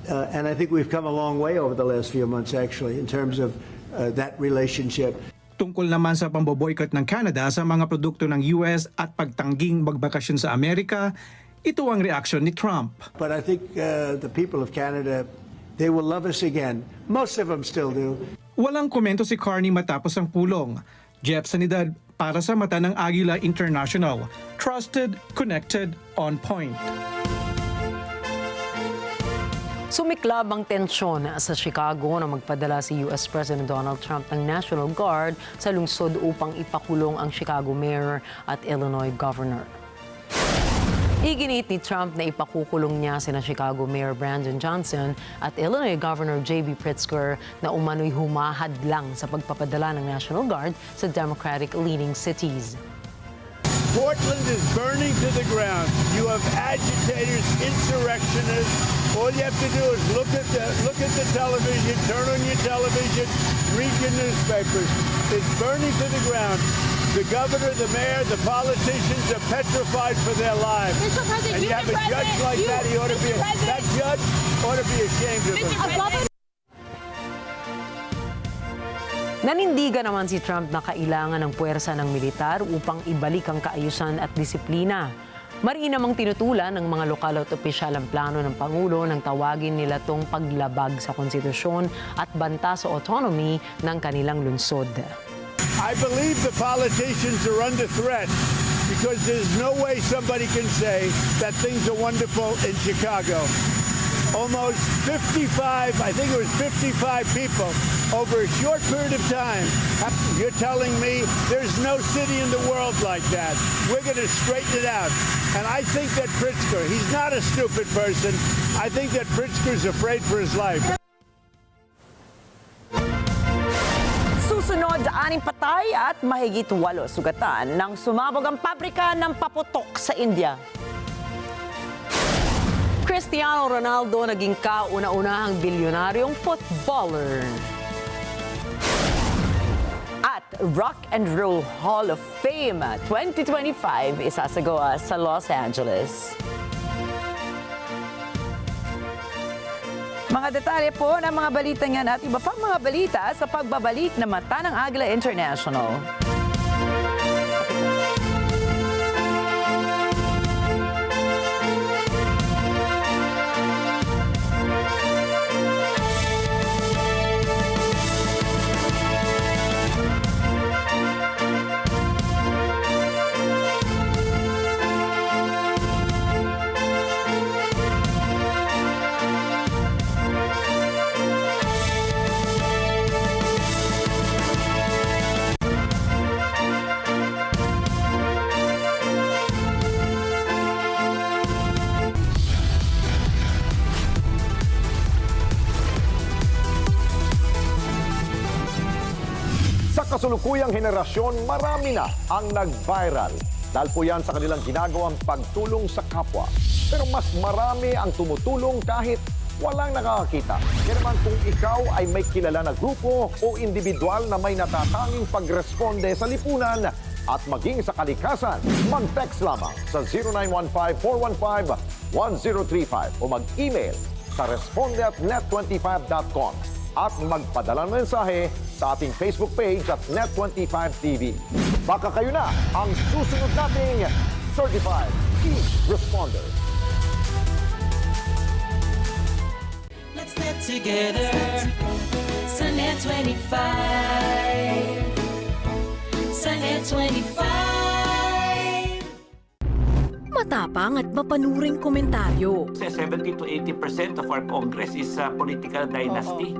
And I think we've come a long way over the last few months, actually, in terms of that relationship. Tungkol naman sa pamboboykot ng Canada sa mga produkto ng US at pagtangging magbakasyon sa Amerika, ito ang reaksyon ni Trump. But I think the people of Canada, they will love us again. Most of them still do. Walang komento si Carney matapos ang pulong. Jeff Sanidad para sa mata ng Agila International. Trusted, connected, on point. Sumiklab ang tensyon sa Chicago na magpadala si US President Donald Trump ng National Guard sa lungsod upang ipakulong ang Chicago Mayor at Illinois Governor. Iginit ni Trump na ipakukulong niya sina Chicago Mayor Brandon Johnson at Illinois Governor J.B. Pritzker na umano'y humahadlang sa pagpapadala ng National Guard sa Democratic-leaning cities. Portland is burning to the ground. You have agitators, insurrectionists. All you have to do is look at the television, turn on your television, read your newspapers. It's burning to the ground. The governor, the mayor, the politicians are petrified for their lives. And you have a judge like that, that judge ought to be ashamed of himself. Nanindigan naman si Trump na kailangan ng puwersa ng militar upang ibalik ang kaayusan at disiplina. Mariin namang tinutulan ng mga lokal at opisyal ang plano ng Pangulo nang tawagin nila tong paglabag sa konstitusyon at banta sa autonomy ng kanilang lungsod. I believe the politicians are under threat because there's no way somebody can say that things are wonderful in Chicago. Almost 55, I think it was 55 people over a short period of time. You're telling me there's no city in the world like that. We're going to straighten it out. And I think that Pritzker, he's not a stupid person. I think that Pritzker's afraid for his life. Susunod Susunod, 6 patay at mahigit 8 sugatan nang sumabog ang pabrika ng paputok sa India. Cristiano Ronaldo naging kauna-unahang bilyonaryong footballer. At Rock and Roll Hall of Fame 2025 isasagawa sa Los Angeles. Mga detalye po ng mga balita niyan at iba pang mga balita sa pagbabalik na Mata ng Agila International. Kasulukuyang henerasyon, marami na ang nag-viral. Dahil po yan sa kanilang ginagawang pagtulong sa kapwa. Pero mas marami ang tumutulong kahit walang nakakakita. Kaya naman kung ikaw ay may kilala na grupo o individual na may natatanging pagresponde sa lipunan at maging sa kalikasan, mag-text lamang sa 0915-415-1035 o mag-email sa responde@net25.com at magpadala ng mensahe sa ating Facebook page at Net25TV. Baka kayo na ang susunod nating Certified Key Responder. Let's get together sa Net25. Sa Net25. Matapang at mapanuring komentaryo. 70 to 80% of our Congress is political dynasty.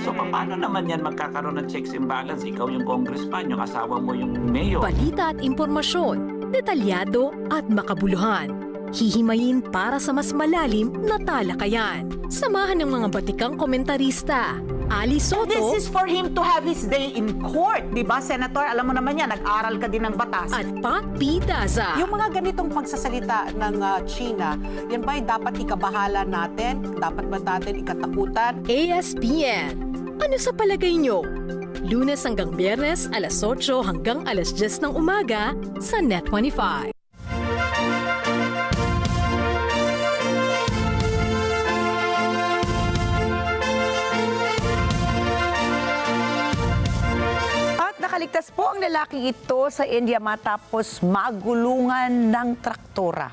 So paano naman yan magkakaroon ng checks and balance? Ikaw yung congressman, yung asawa mo yung mayor. Balita at impormasyon, detalyado at makabuluhan. Hihimayin para sa mas malalim na talakayan. Samahan ng mga batikang komentarista. Ali Soto. This is for him to have his day in court, di ba, Senator? Alam mo naman yan, nag-aral ka din ng batas. At Pat Pidaza. Yung mga ganitong pagsasalita ng China, yan ba dapat ikabahala natin? Dapat ba natin ikatakutan? ASPN. Ano sa palagay nyo? Lunes hanggang Biyernes, alas 8 hanggang alas 10 ng umaga sa Net25. Nakaligtas po ang lalaking ito sa India matapos magulungan ng traktora.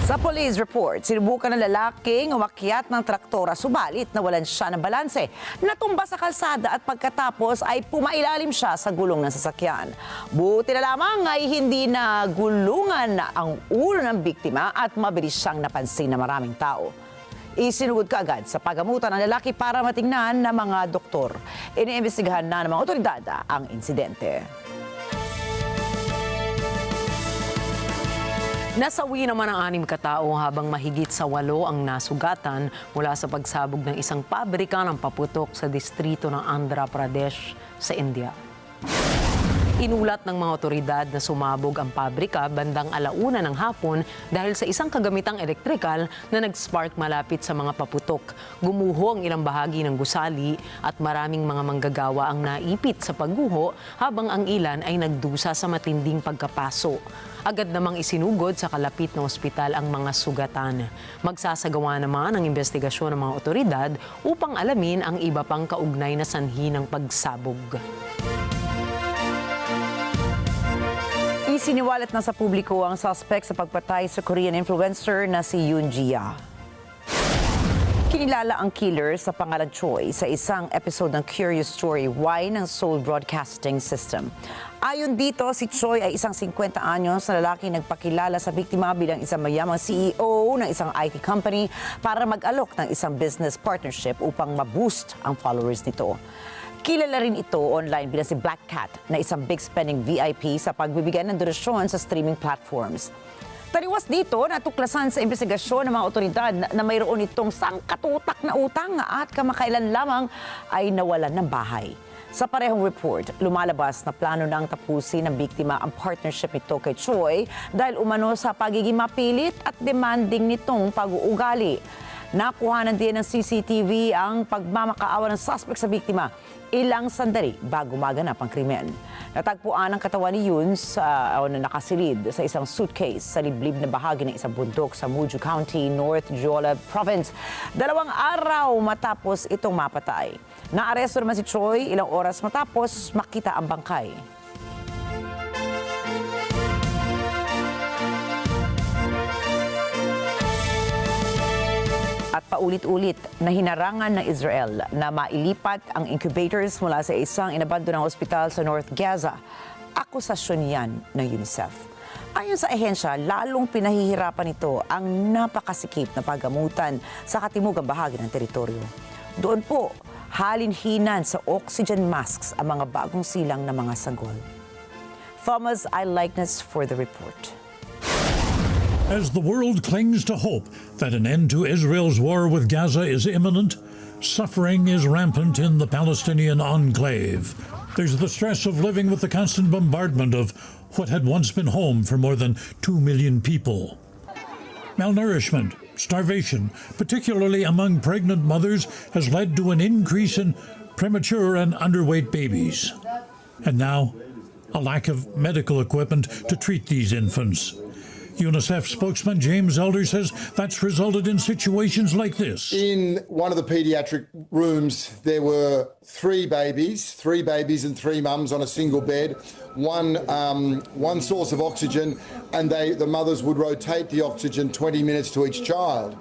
Sa police report, sinubukan ng lalaking umakyat ng traktora subalit nawalan siya ng balanse. Natumba sa kalsada at pagkatapos ay pumailalim siya sa gulong ng sasakyan. Buti na lamang ay hindi na gulungan ang ulo ng biktima at mabilis siyang napansin ng maraming tao. Isinugod kaagad sa pagamutan ng lalaki para matingnan ng mga doktor. Iniimbestigahan na ng mga otoridad ang insidente. Nasawi naman ang 6 katao habang mahigit sa 8 ang nasugatan mula sa pagsabog ng isang pabrika ng paputok sa distrito ng Andhra Pradesh sa India. Inulat ng mga otoridad na sumabog ang pabrika bandang 1:00 ng hapon dahil sa isang kagamitang elektrikal na nag-spark malapit sa mga paputok. Gumuho ang ilang bahagi ng gusali at maraming mga manggagawa ang naipit sa pagguho habang ang ilan ay nagdusa sa matinding pagkapaso. Agad namang isinugod sa kalapit na ospital ang mga sugatan. Magsasagawa naman ang investigasyon ng mga otoridad upang alamin ang iba pang kaugnay na sanhi ng pagsabog. Isiniwalat na sa publiko ang suspect sa pagpatay sa Korean influencer na si Yoon Ji-ah. Kinilala ang killer sa pangalan Choi sa isang episode ng Curious Story Why ng Seoul Broadcasting System. Ayon dito, si Choi ay isang 50 anyos na lalaki nagpakilala sa biktima bilang isang mayamang CEO ng isang IT company para mag-alok ng isang business partnership upang ma-boost ang followers nito. Kilala rin ito online bilang si Black Cat na isang big spending VIP sa pagbibigay ng donasyon sa streaming platforms. Taliwas dito, natuklasan sa investigasyon ng mga otoridad na mayroon itong sangkatutak na utang at kamakailan lamang ay nawalan ng bahay. Sa parehong report, lumalabas na plano ng tapusin ng biktima ang partnership nito kay Choi dahil umano sa pagiging mapilit at demanding nitong pag-uugali. Nakuhanan din ng CCTV ang pagmamakaawa ng suspect sa biktima ilang sandali bago maganap ang krimen. Natagpuan ang katawan ni Yun na nakasilid sa isang suitcase sa liblib na bahagi ng isang bundok sa Muju County, North Jola Province. 2 araw matapos itong mapatay. Naaresto naman si Choi ilang oras matapos makita ang bangkay. At paulit-ulit na hinarangan ng Israel na mailipat ang incubators mula sa isang inabandonang ospital sa North Gaza. Akusasyon yan ng UNICEF. Ayon sa ahensya, lalong pinahihirapan ito ang napakasikip na paggamutan sa katimugang bahagi ng teritoryo. Doon po, halinhinan sa oxygen masks ang mga bagong silang na mga sanggol. Thomas Eyelikeness for the report. As the world clings to hope that an end to Israel's war with Gaza is imminent, suffering is rampant in the Palestinian enclave. There's the stress of living with the constant bombardment of what had once been home for more than 2 million people. Malnourishment, starvation, particularly among pregnant mothers, has led to an increase in premature and underweight babies. And now, a lack of medical equipment to treat these infants. UNICEF spokesman James Elder says that's resulted in situations like this. In one of the paediatric rooms, there were 3 babies and 3 mums on a single bed, one source of oxygen, and the mothers would rotate the oxygen 20 minutes to each child.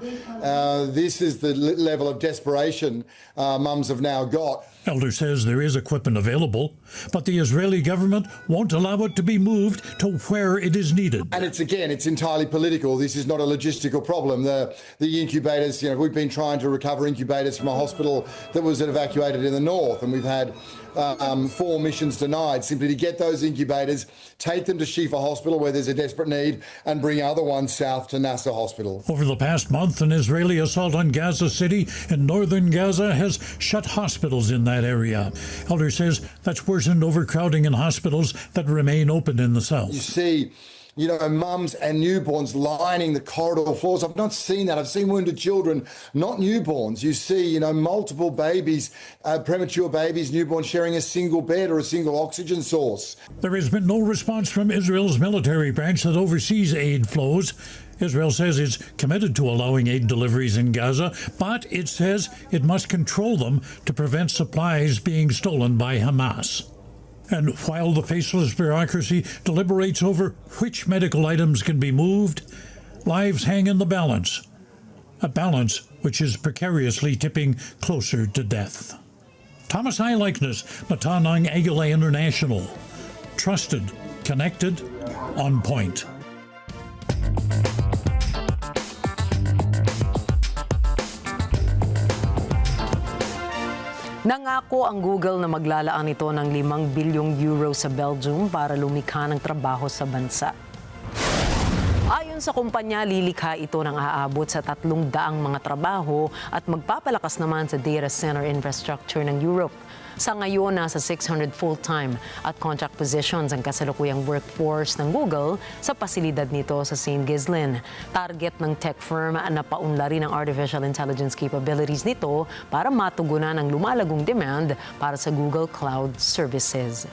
This is the level of desperation mums have now got. Elder says there is equipment available, but the Israeli government won't allow it to be moved to where it is needed. And it's entirely political. This is not a logistical problem. The incubators, we've been trying to recover incubators from a hospital that was evacuated in the north, and we've had 4 missions denied simply to get those incubators, take them to Shifa Hospital where there's a desperate need, and bring other ones south to Nasser Hospital. Over the past month, an Israeli assault on Gaza City in northern Gaza has shut hospitals in that area. Elder says that's worsened overcrowding in hospitals that remain open in the south. You see, mums and newborns lining the corridor floors. I've not seen that. I've seen wounded children, not newborns. You see, multiple babies, premature babies, newborns sharing a single bed or a single oxygen source. There has been no response from Israel's military branch that oversees aid flows. Israel says it's committed to allowing aid deliveries in Gaza, but it says it must control them to prevent supplies being stolen by Hamas. And while the faceless bureaucracy deliberates over which medical items can be moved, lives hang in the balance. A balance which is precariously tipping closer to death. Thomas Eyelikeness, Matanang Agila International. Trusted, connected, on point. Nangako ang Google na maglalaan ito ng 5 bilyong euro sa Belgium para lumikha ng trabaho sa bansa. Ayon sa kumpanya, lilikha ito ng aabot sa 300 mga trabaho at magpapalakas naman sa data center infrastructure ng Europe. Sa ngayon, nasa 600 full-time at contract positions ang kasalukuyang workforce ng Google sa pasilidad nito sa St. Ghislain. Target ng tech firm na paunlarin ang artificial intelligence capabilities nito para matugunan ang lumalagong demand para sa Google Cloud Services.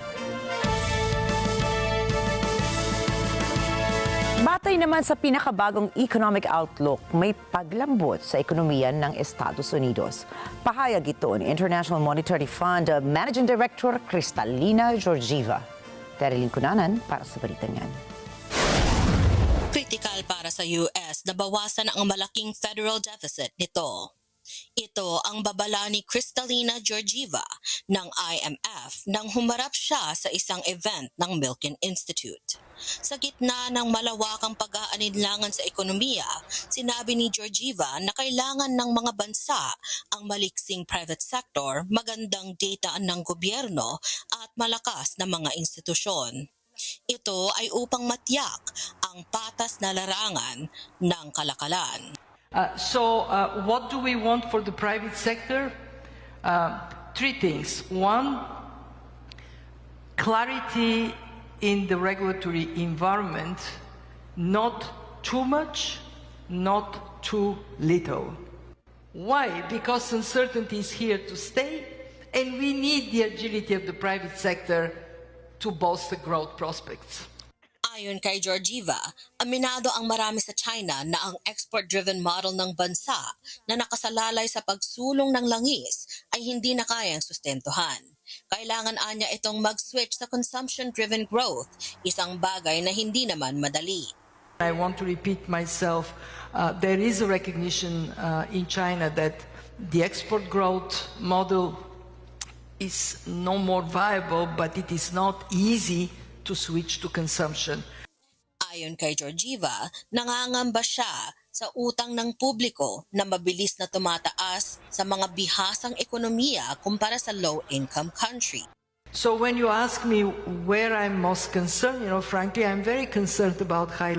Batay naman sa pinakabagong economic outlook, may paglambot sa ekonomiya ng Estados Unidos. Pahayag ito ni International Monetary Fund Managing Director Kristalina Georgieva. Terilyn Cunanan para sa balitang yan. Critical para sa US na bawasan ang malaking federal deficit nito. Ito ang babala ni Kristalina Georgieva ng IMF nang humarap siya sa isang event ng Milken Institute. Sa gitna ng malawakang pag-aalinlangan sa ekonomiya, sinabi ni Georgieva na kailangan ng mga bansa ang maliksing private sector, magandang data ng gobyerno at malakas na mga institusyon. Ito ay upang matiyak ang patas na larangan ng kalakalan. What do we want for the private sector? 3 things. 1, clarity in the regulatory environment, not too much, not too little. Why? Because uncertainty is here to stay, and we need the agility of the private sector to bolster growth prospects. Ayon kay Georgieva, aminado ang marami sa China na ang export-driven model ng bansa na nakasalalay sa pagsulong ng langis ay hindi na kayang sustentuhan. Kailangan anya itong mag-switch sa consumption-driven growth, isang bagay na hindi naman madali. I want to repeat myself, there is a recognition in China that the export growth model is no more viable, but it is not easy to switch to consumption. Ayon kay Georgieva, nangangamba siya sa utang ng publiko na mabilis na tumataas sa mga bihasang ekonomiya kumpara sa low-income country. So when you ask me where I'm most concerned, frankly, I'm very concerned about high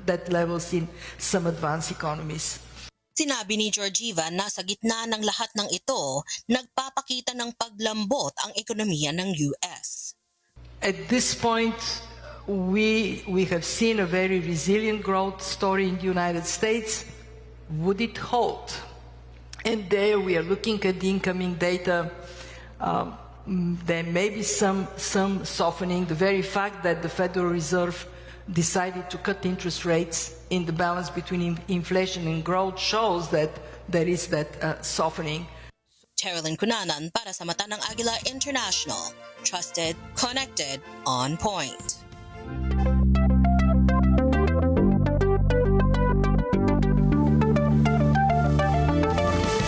debt levels in some advanced economies. Sinabi ni Georgieva na sa gitna ng lahat ng ito, nagpapakita ng paglambot ang ekonomiya ng US. At this point, we have seen a very resilient growth story in the United States. Would it hold? And there we are looking at the incoming data. There may be some softening. The very fact that the Federal Reserve decided to cut interest rates in the balance between inflation and growth shows that there is that softening. Terilyn Cunanan para sa Mata ng Agila International. Trusted, connected, on point.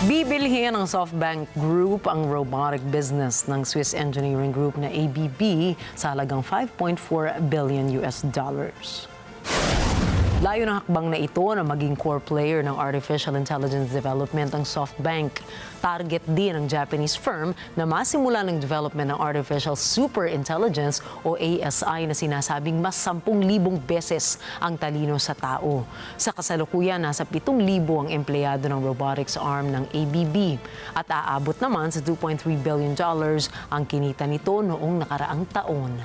Bibilhin ng SoftBank Group ang robotic business ng Swiss engineering group na ABB sa halagang $5.4 billion. Layo ng hakbang na ito na maging core player ng artificial intelligence development ang SoftBank. Target din ng Japanese firm na masimula ng development ng artificial super intelligence o ASI na sinasabing mas 10,000 beses ang talino sa tao. Sa kasalukuyan, nasa 7,000 ang empleyado ng robotics arm ng ABB at aabot naman sa $2.3 billion ang kinita nito noong nakaraang taon.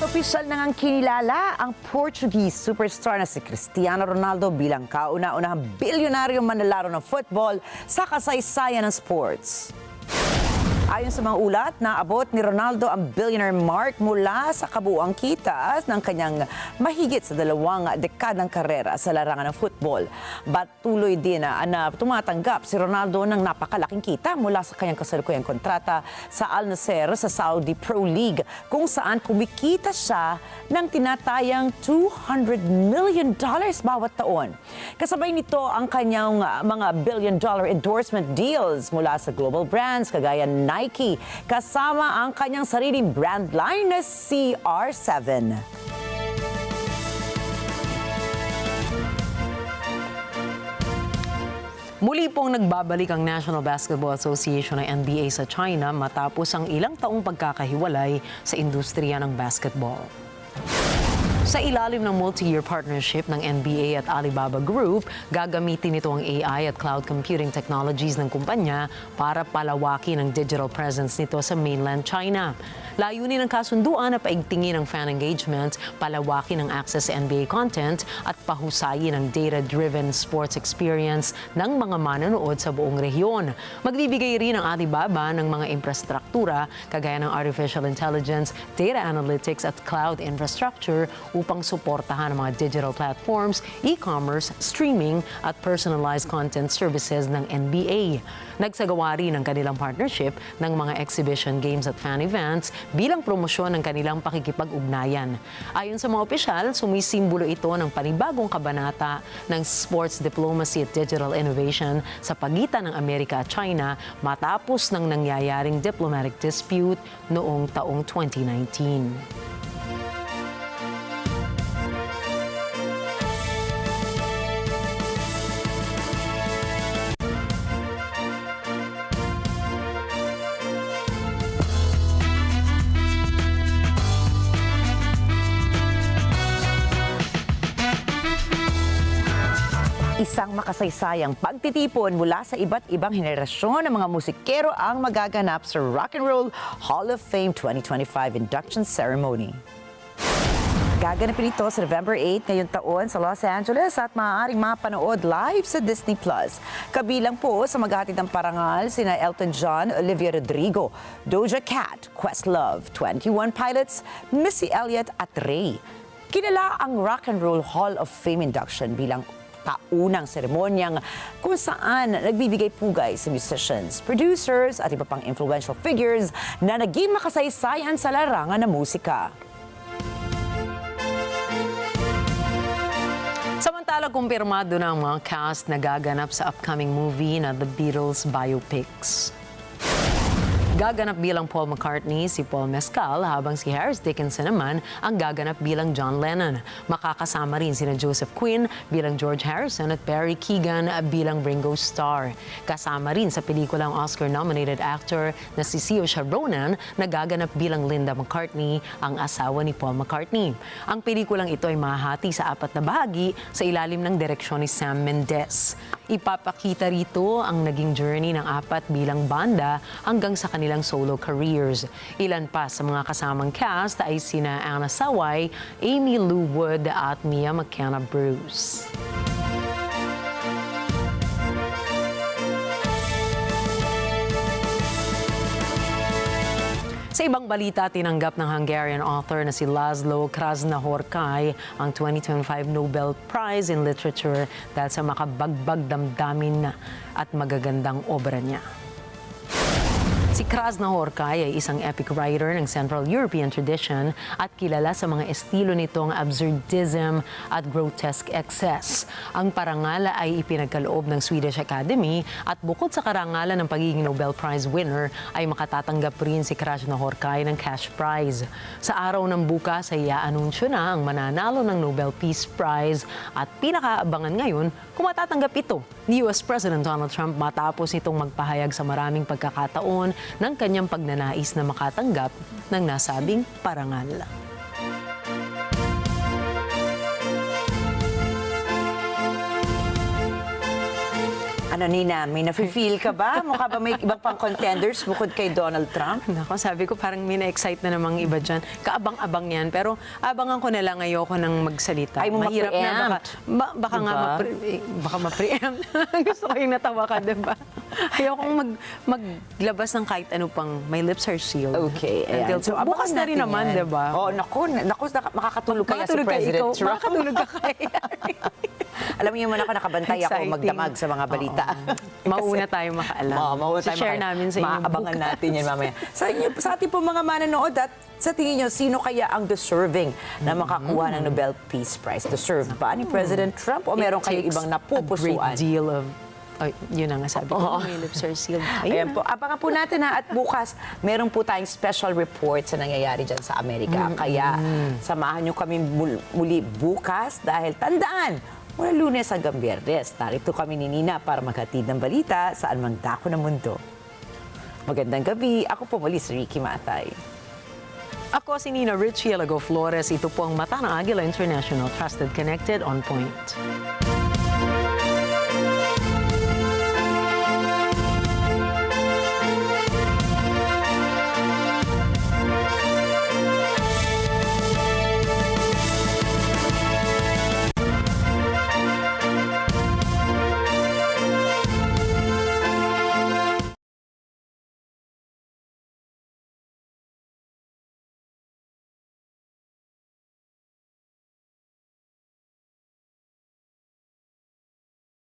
Opisyal na ngang kinilala ang Portuguese superstar na si Cristiano Ronaldo bilang kauna-unahang bilyonaryong manlalaro ng football sa kasaysayan ng sports. Ayon sa mga ulat, naabot ni Ronaldo ang billionaire mark mula sa kabuuang kita ng kanyang mahigit sa 2 dekadang karera sa larangan ng football. Patuloy din na tumatanggap si Ronaldo ng napakalaking kita mula sa kanyang kasalukuyang kontrata sa Al Nassr sa Saudi Pro League, kung saan kumikita siya ng tinatayang $200 million bawat taon. Kasabay nito ang kanyang mga billion-dollar endorsement deals mula sa global brands kagaya Nike, kasama ang kanyang sariling brand line na CR7. Muli pong nagbabalik ang National Basketball Association ng NBA sa China matapos ang ilang taong pagkakahiwalay sa industriya ng basketball. Sa ilalim ng multi-year partnership ng NBA at Alibaba Group, gagamitin nito ang AI at cloud computing technologies ng kumpanya para palawakin ang digital presence nito sa mainland China. Layunin ng kasunduan na paigtingin ang fan engagement, palawakin ang access sa NBA content at pahusayin ang data-driven sports experience ng mga manonood sa buong rehiyon. Magbibigay rin ang Alibaba ng mga infrastruktura kagaya ng artificial intelligence, data analytics at cloud infrastructure upang suportahan ang mga digital platforms, e-commerce, streaming at personalized content services ng NBA. Nagsagawa rin ang kanilang partnership ng mga exhibition games at fan events bilang promosyon ng kanilang pakikipag-ugnayan. Ayon sa mga opisyal, sumisimbolo ito ng panibagong kabanata ng sports diplomacy at digital innovation sa pagitan ng Amerika at China matapos ng nangyayaring diplomatic dispute noong taong 2019. Isang makasaysayang pagtitipon mula sa iba't ibang henerasyon ng mga musikero ang magaganap sa Rock and Roll Hall of Fame 2025 induction ceremony. Gaganapin ito sa November 8 ngayong taon sa Los Angeles at maaaring mapanood live sa Disney+. Kabilang po sa maghatid ng parangal sina Elton John, Olivia Rodrigo, Doja Cat, Questlove, 21 Pilots, Missy Elliott at Ray. Kilala ang Rock and Roll Hall of Fame induction bilang taunang seremonyang kung saan nagbibigay pugay sa musicians, producers at iba pang influential figures na naging makasaysayan sa larangan ng musika. Samantala, kumpirmado na ang mga cast na gaganap sa upcoming movie na The Beatles biopics. Gaganap bilang Paul McCartney si Paul Mescal habang si Harris Dickinson naman ang gaganap bilang John Lennon. Makakasama rin sina Joseph Quinn bilang George Harrison at Barry Keoghan bilang Ringo Starr. Kasama rin sa pelikulang Oscar-nominated actor na si Saoirse Ronan na gaganap bilang Linda McCartney, ang asawa ni Paul McCartney. Ang pelikulang ito ay mahati sa 4 na bahagi sa ilalim ng direksyon ni Sam Mendes. Ipapakita rito ang naging journey ng 4 bilang banda hanggang sa kanilang solo careers. Ilan pa sa mga kasamang cast ay sina Anna Sawai, Amy Lou Wood at Mia McKenna-Bruce. Sa ibang balita, tinanggap ng Hungarian author na si Laszlo Krasznahorkai ang 2025 Nobel Prize in Literature dahil sa makabagbag damdamin at magagandang obra niya. Si Krasznahorkai ay isang epic writer ng Central European tradition at kilala sa mga estilo nitong absurdism at grotesque excess. Ang parangal ay ipinagkaloob ng Swedish Academy at bukod sa karangalan ng pagiging Nobel Prize winner ay makatatanggap rin si Krasznahorkai ng cash prize. Sa araw ng bukas ay iaanunsyo na ang mananalo ng Nobel Peace Prize at pinakaabangan ngayon kung matatanggap ito ni US President Donald Trump matapos nitong magpahayag sa maraming pagkakataon ng kanyang pagnanais na makatanggap ng nasabing parangal. Ano, Nina, may nafe-feel ka ba? Mukha ba may ibang pang contenders bukod kay Donald Trump? Nako, sabi ko parang may na-excite na namang iba dyan. Kaabang-abang yan. Pero abangan ko na lang, ayoko nang magsalita. Ay, mo mahirap na. Baka diba? nga baka ma-preempt. Gusto ko yung natawa ka, diba? Ayokong maglabas ng kahit ano pang my lips are sealed. Okay, ayan. So, bukas na rin naman, diba? Oh, naku, makakatulog kaya si President Trump. Makakatulog ka kaya. Alam niyo man ako, nakabantay ako magdamag sa mga balita. Mauna tayo makaalam. Share namin sa inyo. Maabangan natin yan mamaya. Sa ating po mga manonood, at sa tingin niyo, sino kaya ang deserving na makakuha ng Nobel Peace Prize? Deserve ba ni President Trump o meron kayo ibang napupusuan? A great deal of yun ang sabi ko, may lips are sealed. Ayan po, abangan po natin ha. At bukas, meron po tayong special report sa nangyayari dyan sa Amerika. Kaya samahan nyo kami muli bukas dahil tandaan, mula Lunes hanggang Biyernes, narito kami ni Nina para maghatid ng balita saan mang dako ng mundo. Magandang gabi. Ako po muli si Ricky Matay. Ako si Nina Richie Alago Flores. Ito po ang Mata ng Agila International. Trusted, Connected, On Point.